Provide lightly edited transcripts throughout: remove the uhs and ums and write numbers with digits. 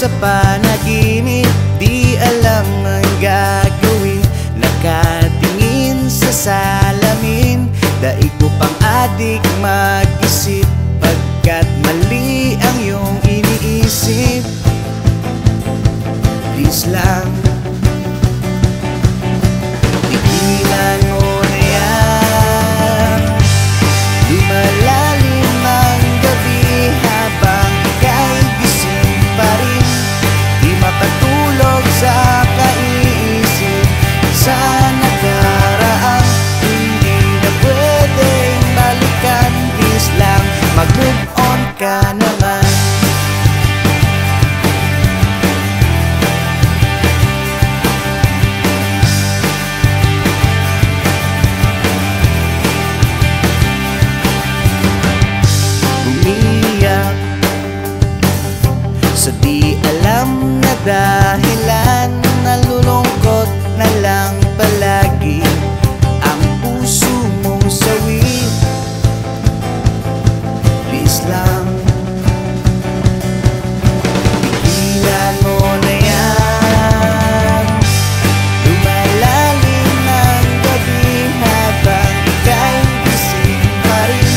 sa panaginip, di alam ang gagawin. Nakatingin sa salamin, daig mo pang adik mag-isip, pagkat mali ang iyong iniisip. Please lang, tigilan mo na yan. Lumalalim ang gabi habang ika'y gising pa rin, di makatulog sa kaiisip sa nakaraang hindi na pwedeng balikan. Please lang, mag-move on ka naman. Umiyak sa di alam na dahilan, nalulungkot na lang palagi ang puso mong sawi. Please lang, tigilan mo na yan. Lumalalim ng gabi habang ika'y gising pa rin,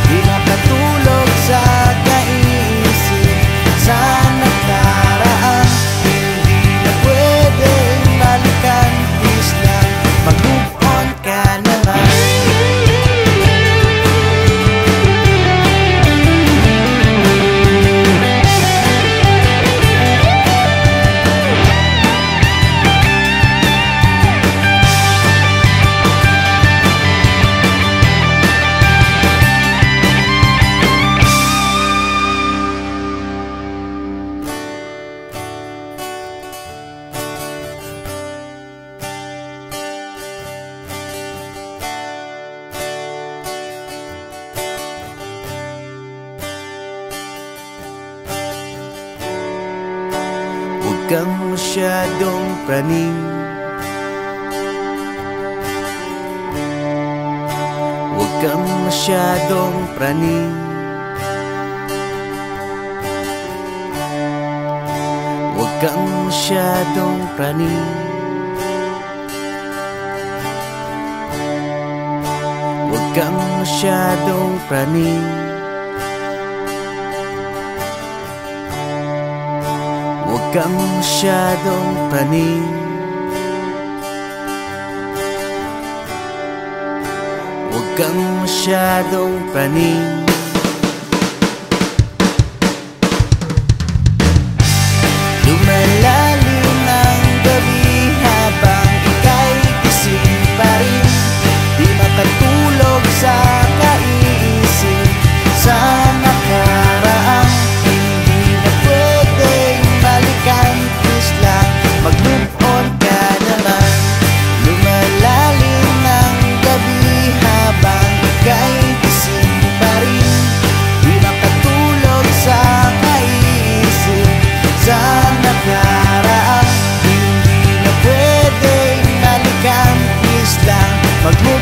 di makatulog sa kaiisip sa nakaraan hindi na pwedeng balikan. Please lang, mag-move on ka naman. Huwag kang masyadong praning, huwag kang masyadong praning, huwag kang masyadong praning, huwag kang masyadong praning, huwag kang masyadong praning, huwag kang masyadong praning. Lumalalim ng gabi habang ika'y gising pa rin, di makatulog sa kaiisip sa nakaraang hindi na pwedeng balikan. Please lang, mag-move on ka naman. Lumalalim ng gabi habang ika'y gising pa rin, di makatulog sa kaiisip sa nakaraang hindi na pwedeng balikan. Please lang, mag-move